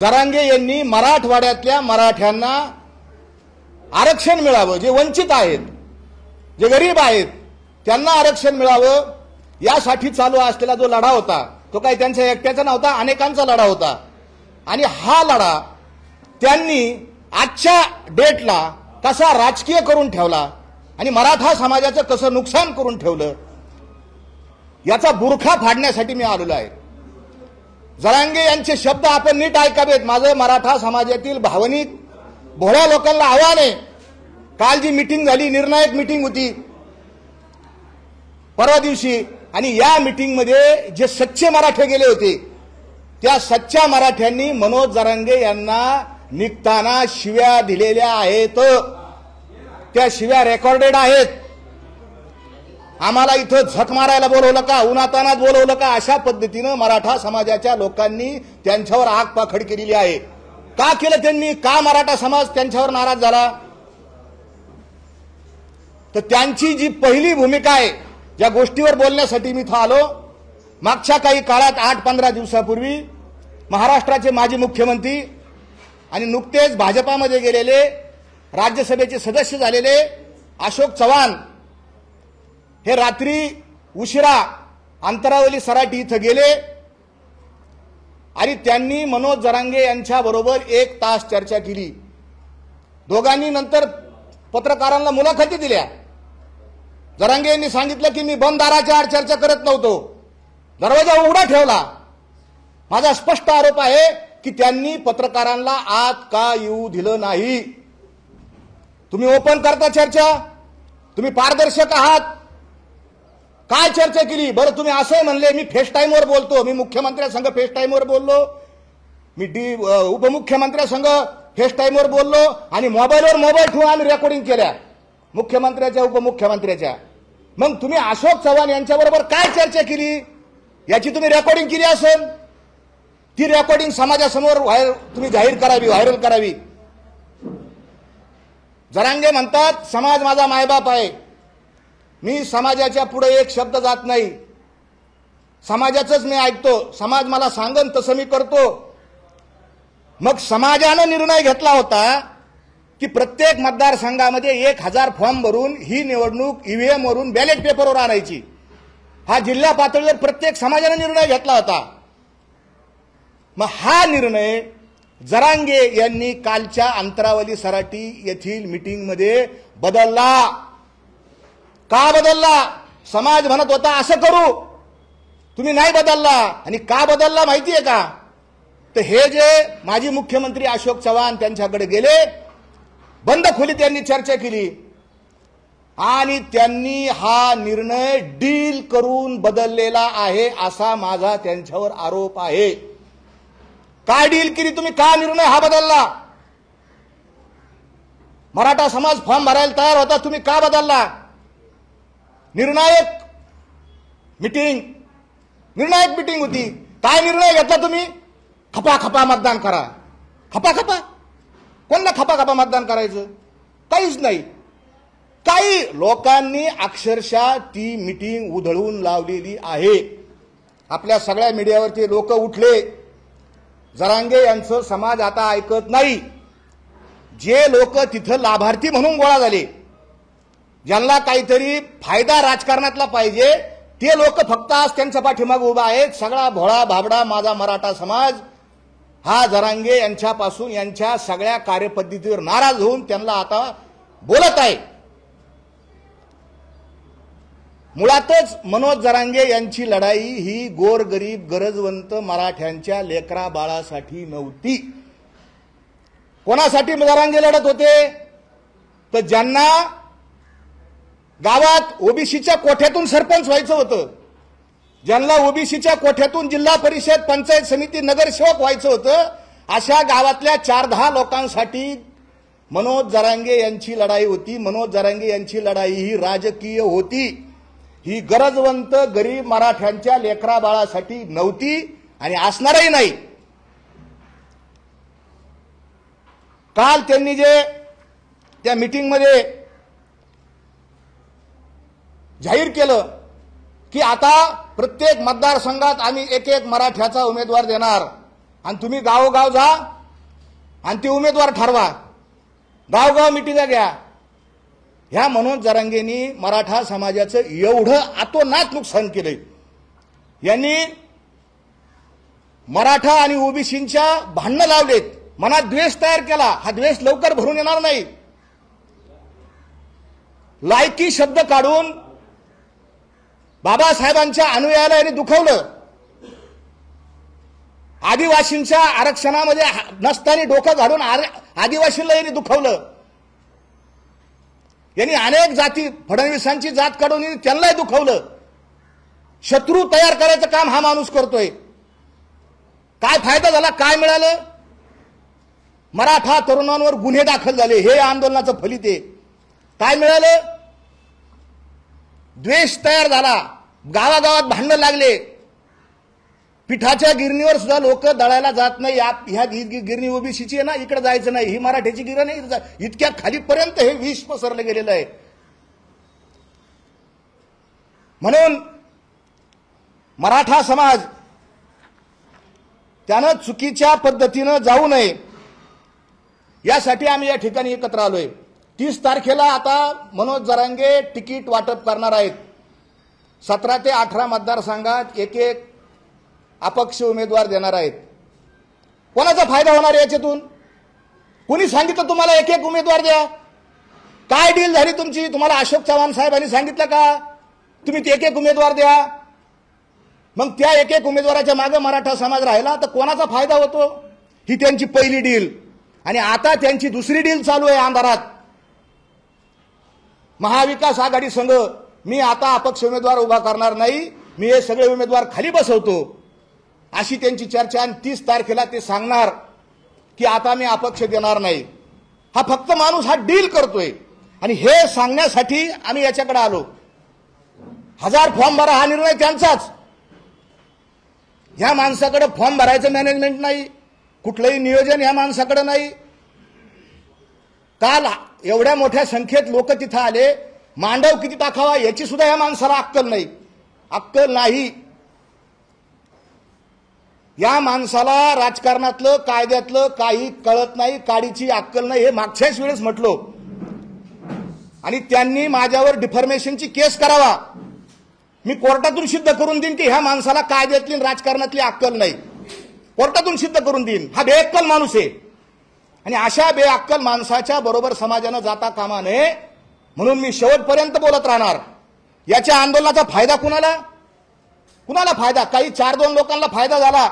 जरांगे यांनी मराठवाड्यातल्या मराठ्यांना आरक्षण मिळावं, जे वंचित आहेत, जे गरीब आहेत त्यांना आरक्षण मिळावं यासाठी चालू असलेला जो लढा होता तो काही त्यांच्या एकट्याचा नव्हता, अनेकांचा लढा होता। आणि हा लढा त्यांनी आजच्या डेटला कसा राजकीय करून ठेवला आणि मराठा समाजाचं कसं नुकसान करून ठेवलं याचा बुरखा फाडण्यासाठी मी आलेलो आहे। जरांगे यांचे शब्द आपण नीट ऐकावेत। माझं मराठा समाजातील भावनिक भोळ्या लोकांना आव्हान आहे। काल जी मीटिंग झाली, निर्णायक मीटिंग होती परवा दिवशी, आणि या मीटिंग मध्ये जे सच्चे मराठे गेले होते त्या सच्च्या मराठ्यांनी मनोज जरांगे यांना निघताना शिव्या दिलेल्या आहेत। त्या शिव्या रेकॉर्डेड आहेत। आम्हाला इथं झक मारायला बोलवलं का, उन्हातानात बोलवलं का, अशा पद्धतीनं मराठा समाजाच्या लोकांनी त्यांच्यावर आग पाखड केलेली आहे। का केलं त्यांनी? का मराठा समाज त्यांच्यावर नाराज झाला? तर त्यांची जी पहिली भूमिका आहे, ज्या गोष्टीवर बोलण्यासाठी मी इथं आलो, मागच्या काही काळात 8-15 दिवसापूर्वी महाराष्ट्राचे माजी मुख्यमंत्री आणि नुकतेच भाजपामध्ये गेलेले राज्यसभेचे सदस्य झालेले अशोक चव्हाण हे रात्री उशिरा अंतरावली सराटी इथं गेले आणि त्यांनी मनोज जरांगे यांच्या बरोबर 1 तास चर्चा केली। दोघांनी नंतर पत्रकारांना मुलाखती दिल्या। जरांगे यांनी सांगितलं की मी बंद दाराच्या आड चर्चा करत नव्हतो, दरवाजा उघडा ठेवला। माझा स्पष्ट आरोप आहे की त्यांनी पत्रकारांना आत का येऊ दिलं नाही। तुम्ही ओपन करता चर्चा, तुम्ही पारदर्शक आहात, काय चर्चा केली? बरं तुम्ही असं म्हणले मी फेस टाईमवर बोलतो, मी मुख्यमंत्र्यांसंग फेस टाईमवर बोललो, मी उपमुख्यमंत्र्यांसंग फेस टाईमवर बोललो आणि मोबाईल ठेवून आम्ही रेकॉर्डिंग केल्या मुख्यमंत्र्याच्या उपमुख्यमंत्र्याच्या। मग तुम्ही अशोक चव्हाण यांच्याबरोबर काय चर्चा केली याची तुम्ही रेकॉर्डिंग केली असेल, ती रेकॉर्डिंग समाजासमोर तुम्ही जाहीर करावी, व्हायरल करावी। जरांगे म्हणतात समाज माझा मायबाप आहे, मी समाजाच्या पुढे एक शब्द जात नाही, समाजाचंच मी ऐकतो, समाज मला सांगन तसं मी करतो। मग समाजानं निर्णय घेतला होता की प्रत्येक मतदारसंघामध्ये 1000 फॉर्म भरून ही निवडणूक ईव्हीएम वरून बॅलेट पेपरवर आणायची। हा जिल्हा पातळीवर प्रत्येक समाजाने निर्णय घेतला होता। मग हा निर्णय जरांगे यांनी कालच्या अंतरावली सराटी येथील मीटिंगमध्ये बदलला। का बदलला? समाज म्हणत होता असं करू, तुम्ही नाही बदलला। आणि का बदलला माहितीये का? तर हे जे माजी मुख्यमंत्री अशोक चव्हाण त्यांच्याकडे गेले, बंद खोलीत त्यांनी चर्चा केली आणि त्यांनी हा निर्णय डील करून बदललेला आहे असा माझा त्यांच्यावर आरोप आहे। काय डील केली तुम्ही? का निर्णय हा बदलला? मराठा समाज फॉर्म भरायला तयार होता, तुम्ही का बदलला? निर्णायक मीटिंग होती, काय निर्णय घेतला तुम्ही? खपाखपा मतदान करा। खपाखपा? कोणला खपाखपा मतदान करायचं? काहीच नाही। काही लोकांनी अक्षरशः ती मीटिंग उधळून लावलेली आहे। आपल्या सगळ्या मीडियावरती लोक उठले, जरांगे यांचं समाज आता ऐकत नाही। जे लोक तिथं लाभार्थी म्हणून गोळा झाले, ज्यांना काहीतरी फायदा राजकारणातला पाहिजे, ते लोक फक्त आज त्यांच्या पाठीमागे उभा आहेत। सगळा भोळा भाबडा माझा मराठा समाज हा जरांगे यांच्यापासून यांच्या सगळ्या कार्यपद्धतीवर नाराज होऊन त्यांना आता बोलत आहे। मुळातच मनोज जरांगे यांची लढाई ही गोरगरीब गरजवंत मराठ्यांच्या लेकरा बाळासाठी नव्हती। कोणासाठी जरांगे लढत होते? तर ज्यांना गावात ओबीसीच्या कोठ्यातून सरपंच व्हायचं होतं, ज्यांना ओबीसीच्या कोठ्यातून जिल्हा परिषद, पंचायत समिती, नगरसेवक व्हायचं होतं, अशा गावातल्या 4-10 लोकांसाठी मनोज जरांगे यांची लढाई होती। मनोज जरांगे यांची लढाई ही राजकीय होती, ही गरजवंत गरीब मराठ्यांच्या लेकरा बाळासाठी नव्हती आणि असणारही नाही। काल त्यांनी जे त्या मीटिंगमध्ये जाहीर केलं की आता प्रत्येक मतदारसंघात आम्ही एक मराठ्याचा उमेदवार देणार आणि तुम्ही गावोगाव जा आणि ते उमेदवार ठरवा, गावगाव मिटिंगा घ्या. ह्या मनोज जरांगेंनी मराठा समाजाचं एवढं अतोनात नुकसान केलंय. यांनी मराठा आणि ओबीसींच्या भांडणं लावलेत, मनात द्वेष तयार केला. हा द्वेष लवकर भरून येणार नाही. लायकी शब्द काढून बाबासाहेबांच्या अनुयायाला यांनी दुखवलं. आदिवासींच्या आरक्षणामध्ये नसताना डोकं घालून आदिवासींना यांनी दुखवलं. यांनी अनेक जाती, फडणवीसांची जात काढून त्यांनाही दुखवलं. शत्रू तयार करायचं काम हा माणूस करतोय. काय फायदा झाला, काय मिळालं? मराठा तरुणांवर गुन्हे दाखल झाले, हे आंदोलनाचं फलित आहे. काय मिळालं? द्वेष तयार झाला, गावागावात भांडणं लागले. पिठाच्या गिरणीवर सुद्धा लोक दळायला जात नाही. ह्या गिरणी ओबीसीची आहे ना, इकडे जायचं नाही, ही मराठ्याची गिरणी नाही. इतक्या खालीपर्यंत हे विष पसरलं गेलेलं आहे. म्हणून मराठा समाज त्यानं चुकीच्या पद्धतीनं जाऊ नये यासाठी आम्ही या ठिकाणी एकत्र आलोय. 30 तारखेला आता मनोज जरांगे तिकीट वाटप करणार आहेत. 17 ते 18 मतदारसंघात एक एक अपक्ष उमेदवार देणार आहेत. कोणाचा फायदा होणार याच्यातून? कोणी सांगितलं तुम्हाला एक एक उमेदवार द्या? काय डील झाली तुमची? तुम्हाला अशोक चव्हाण साहेबांनी सांगितलं का तुम्ही एक एक उमेदवार द्या? मग त्या एक एक उमेदवाराच्या मागे मराठा समाज राहिला तर कोणाचा फायदा होतो? ही त्यांची पहिली डील. आणि आता त्यांची दुसरी डील चालू आहे अंधारात. महाविकास आघाडी संघ, मी आता अपक्ष उमेदवार उभा करणार नाही, मी हे सगळे उमेदवार खाली बसवतो, अशी त्यांची चर्चा. आणि 30 तारखेला ते सांगणार की आता मी अपक्ष देणार नाही. हा फक्त माणूस हा डील करतोय. आणि हे सांगण्यासाठी आम्ही याच्याकडे आलो. 1000 फॉर्म भरा हा निर्णय त्यांचाच. ह्या माणसाकडे फॉर्म भरायचं मॅनेजमेंट नाही, कुठलंही नियोजन ह्या माणसाकडे नाही. काल एवढ्या मोठ्या संख्येत लोक तिथं आले, मांडव किती टाकावा याची सुद्धा ह्या माणसाला अक्कल नाही. अक्कल नाही. या माणसाला राजकारणातलं कायद्यातलं काही कळत नाही, काडीची अक्कल नाही. हे मागच्याच वेळेस म्हटलो. आणि त्यांनी माझ्यावर डिफॉर्मेशनची केस करावा. मी कोर्टातून सिद्ध करून देईन की ह्या माणसाला कायद्यातली राजकारणातली अक्कल नाही. कोर्टातून सिद्ध करून देईन. हा बेअक्कल माणूस आहे. आणि अशा बेअक्कल माणसाच्या बरोबर समाजानं जाता कामा नये, म्हणून मी शेवटपर्यंत बोलत राहणार. याच्या आंदोलनाचा फायदा कुणाला? कुणाला फायदा? काही 4-2 लोकांना फायदा झाला.